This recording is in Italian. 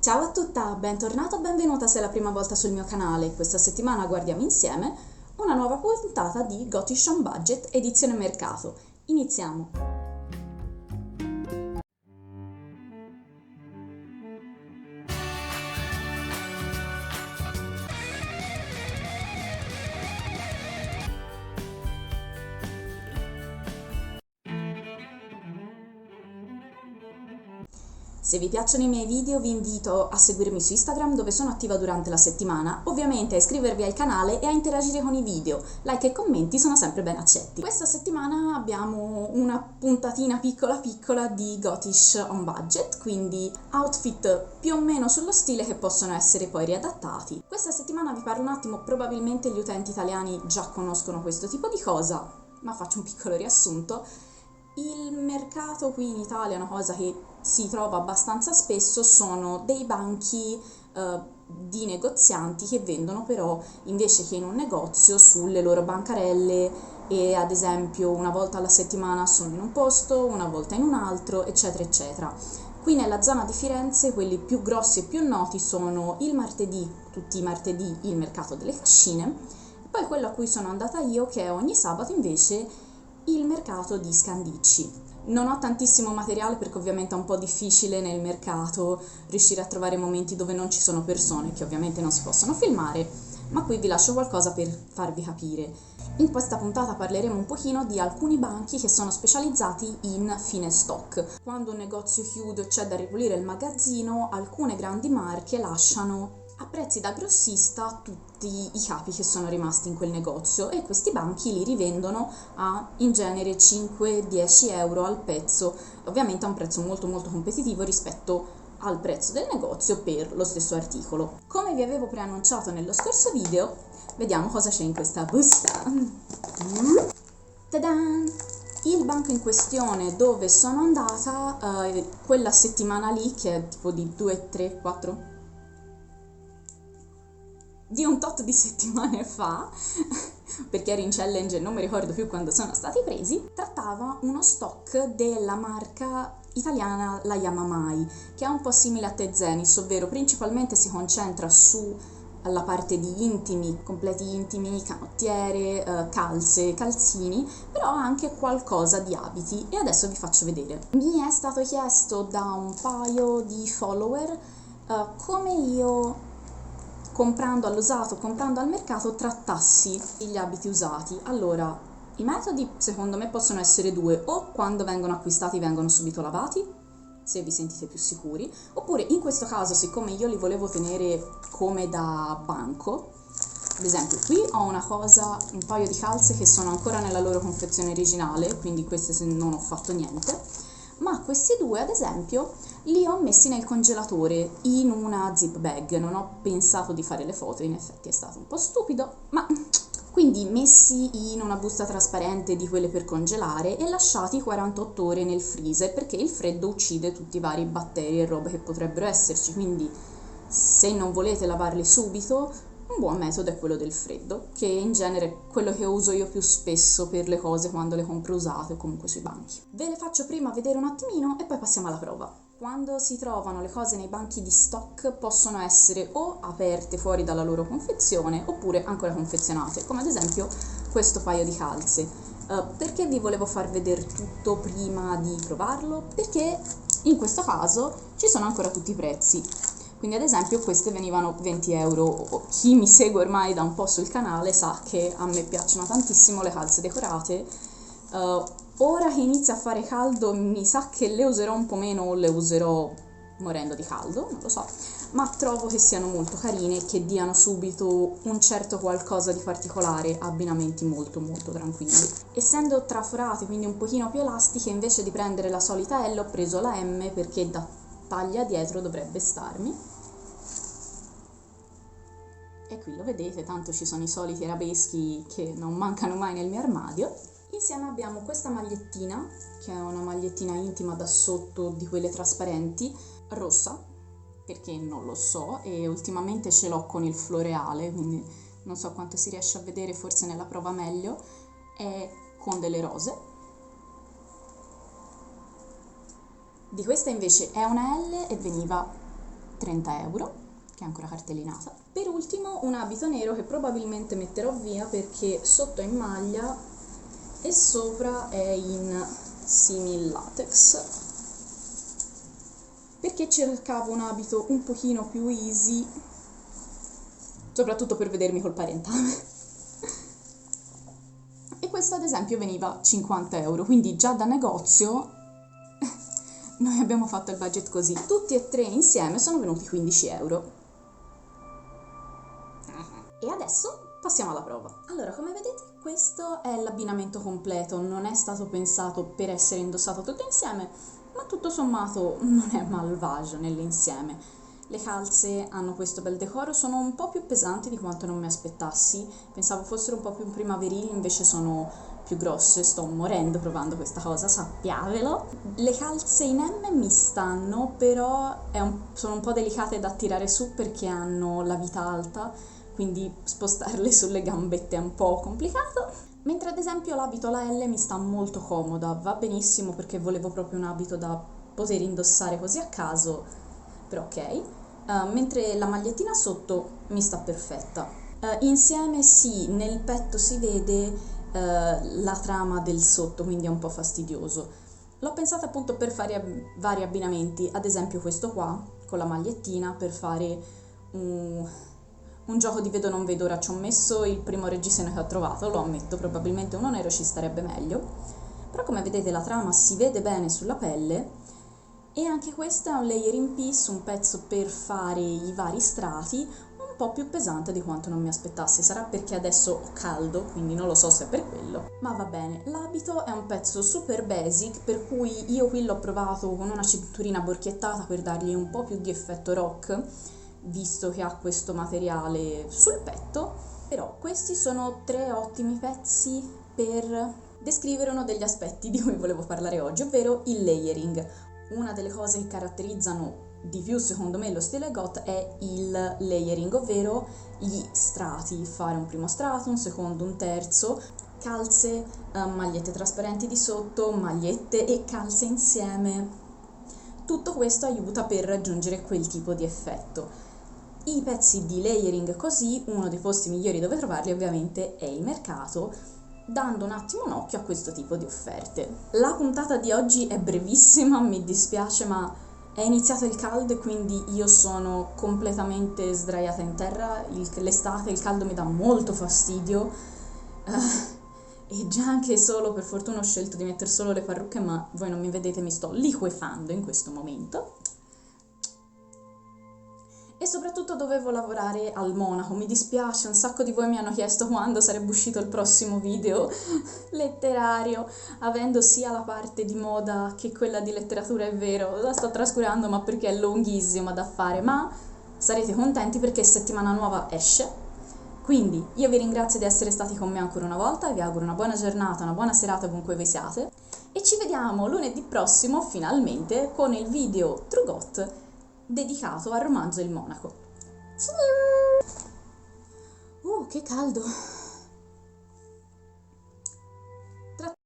Ciao a tutta, bentornata o benvenuta se è la prima volta sul mio canale. Questa settimana guardiamo insieme una nuova puntata di Gotish on Budget edizione mercato. Iniziamo! Se vi piacciono i miei video vi invito a seguirmi su Instagram dove sono attiva durante la settimana, ovviamente a iscrivervi al canale e a interagire con i video, like e commenti sono sempre ben accetti. Questa settimana abbiamo una puntatina piccola di Gotish on Budget, quindi outfit più o meno sullo stile che possono essere poi riadattati. Questa settimana vi parlo un attimo, probabilmente gli utenti italiani già conoscono questo tipo di cosa, ma faccio un piccolo riassunto. Il mercato qui in Italia, una cosa che si trova abbastanza spesso, sono dei banchi di negozianti che vendono però invece che in un negozio sulle loro bancarelle e ad esempio una volta alla settimana sono in un posto, una volta in un altro, eccetera eccetera. Qui nella zona di Firenze quelli più grossi e più noti sono il martedì, tutti i martedì il mercato delle cascine, poi quello a cui sono andata io che è ogni sabato invece il mercato di Scandicci. Non ho tantissimo materiale perché ovviamente è un po' difficile nel mercato riuscire a trovare momenti dove non ci sono persone, che ovviamente non si possono filmare, ma qui vi lascio qualcosa per farvi capire. In questa puntata parleremo un pochino di alcuni banchi che sono specializzati in fine stock. Quando un negozio chiude o c'è da ripulire il magazzino, alcune grandi marche lasciano a prezzi da grossista tutti i capi che sono rimasti in quel negozio e questi banchi li rivendono a in genere 5-10 euro al pezzo, ovviamente a un prezzo molto competitivo rispetto al prezzo del negozio per lo stesso articolo. Come vi avevo preannunciato nello scorso video, vediamo cosa c'è in questa busta. Ta-dan! Il banco in questione dove sono andata quella settimana lì, che è tipo di 2, 3, 4 di un tot di settimane fa, perché ero in challenge e non mi ricordo più quando sono stati presi, trattava uno stock della marca italiana la Yamamai, che è un po' simile a Tezenis, ovvero principalmente si concentra sulla parte di intimi, completi intimi, canottiere, calze, calzini, però anche qualcosa di abiti, e adesso vi faccio vedere. Mi è stato chiesto da un paio di follower come io, comprando all'usato, comprando al mercato, trattassi gli abiti usati. Allora, i metodi secondo me possono essere due: o quando vengono acquistati vengono subito lavati, se vi sentite più sicuri, oppure in questo caso, siccome io li volevo tenere come da banco, ad esempio qui ho un paio di calze che sono ancora nella loro confezione originale, quindi queste se non ho fatto niente, ma questi due ad esempio li ho messi nel congelatore in una zip bag. Non ho pensato di fare le foto, in effetti è stato un po' stupido, ma quindi messi in una busta trasparente di quelle per congelare e lasciati 48 ore nel freezer, perché il freddo uccide tutti i vari batteri e robe che potrebbero esserci, quindi se non volete lavarli subito un buon metodo è quello del freddo, che in genere è quello che uso io più spesso per le cose quando le compro usate o comunque sui banchi. Ve le faccio prima vedere un attimino e poi passiamo alla prova. Quando si trovano le cose nei banchi di stock possono essere o aperte fuori dalla loro confezione oppure ancora confezionate, come ad esempio questo paio di calze. Perché vi volevo far vedere tutto prima di provarlo? Perché in questo caso ci sono ancora tutti i prezzi. Quindi ad esempio queste venivano 20 euro, chi mi segue ormai da un po' sul canale sa che a me piacciono tantissimo le calze decorate. Ora che inizia a fare caldo mi sa che le userò un po' meno o le userò morendo di caldo, non lo so, ma trovo che siano molto carine e che diano subito un certo qualcosa di particolare, abbinamenti molto tranquilli. Essendo traforate, quindi un pochino più elastiche, invece di prendere la solita L ho preso la M perché da taglia dietro dovrebbe starmi. E qui lo vedete, tanto ci sono i soliti arabeschi che non mancano mai nel mio armadio. Insieme abbiamo questa magliettina, che è una magliettina intima da sotto, di quelle trasparenti, rossa, perché non lo so, e ultimamente ce l'ho con il floreale, quindi non so quanto si riesce a vedere, forse nella prova meglio, è con delle rose. Di questa invece è una L e veniva 30 euro, che è ancora cartellinata. Per ultimo un abito nero che probabilmente metterò via perché sotto è in maglia e sopra è in simil latex, perché cercavo un abito un pochino più easy, soprattutto per vedermi col parentame. E questo ad esempio veniva 50 euro, quindi già da negozio noi abbiamo fatto il budget così. Tutti e tre insieme sono venuti 15 euro. E adesso passiamo alla prova. Allora, come vedete, questo è l'abbinamento completo, non è stato pensato per essere indossato tutto insieme, ma tutto sommato non è malvagio nell'insieme. Le calze hanno questo bel decoro, sono un po' più pesanti di quanto non mi aspettassi, pensavo fossero un po' più primaverili, invece sono più grosse, sto morendo provando questa cosa, sappiatelo. Le calze in M mi stanno, però sono un po' delicate da tirare su perché hanno la vita alta, quindi spostarle sulle gambette è un po' complicato. Mentre ad esempio l'abito alla L mi sta molto comoda, va benissimo perché volevo proprio un abito da poter indossare così a caso, però ok. Mentre la magliettina sotto mi sta perfetta. Insieme sì, nel petto si vede la trama del sotto, quindi è un po' fastidioso. L'ho pensata appunto per fare vari abbinamenti, ad esempio questo qua, con la magliettina, per fare un gioco di vedo non vedo. Ora ci ho messo il primo reggiseno che ho trovato, lo ammetto, probabilmente uno nero ci starebbe meglio, però come vedete la trama si vede bene sulla pelle. E anche questo è un layering piece, un pezzo per fare i vari strati, un po' più pesante di quanto non mi aspettassi. Sarà perché adesso ho caldo, quindi non lo so se è per quello, ma va bene. L'abito è un pezzo super basic, per cui io qui l'ho provato con una cinturina borchiettata per dargli un po' più di effetto rock, visto che ha questo materiale sul petto. Però questi sono tre ottimi pezzi per descrivere uno degli aspetti di cui volevo parlare oggi, ovvero il layering. Una delle cose che caratterizzano di più secondo me lo stile goth è il layering, ovvero gli strati, fare un primo strato, un secondo, un terzo, calze, magliette trasparenti di sotto, magliette e calze insieme. Tutto questo aiuta per raggiungere quel tipo di effetto. I pezzi di layering così, uno dei posti migliori dove trovarli ovviamente è il mercato, dando un attimo un occhio a questo tipo di offerte. La puntata di oggi è brevissima, mi dispiace, ma è iniziato il caldo e quindi io sono completamente sdraiata in terra. L'estate, il caldo mi dà molto fastidio e già anche solo, per fortuna ho scelto di mettere solo le parrucche, ma voi non mi vedete, mi sto liquefando in questo momento. E soprattutto dovevo lavorare al Monaco, mi dispiace, un sacco di voi mi hanno chiesto quando sarebbe uscito il prossimo video letterario, avendo sia la parte di moda che quella di letteratura, è vero, la sto trascurando ma perché è lunghissima da fare, ma sarete contenti perché settimana nuova esce. Quindi io vi ringrazio di essere stati con me ancora una volta e vi auguro una buona giornata, una buona serata ovunque voi siate e ci vediamo lunedì prossimo finalmente con il video True Goth dedicato al romanzo Il Monaco. Che caldo!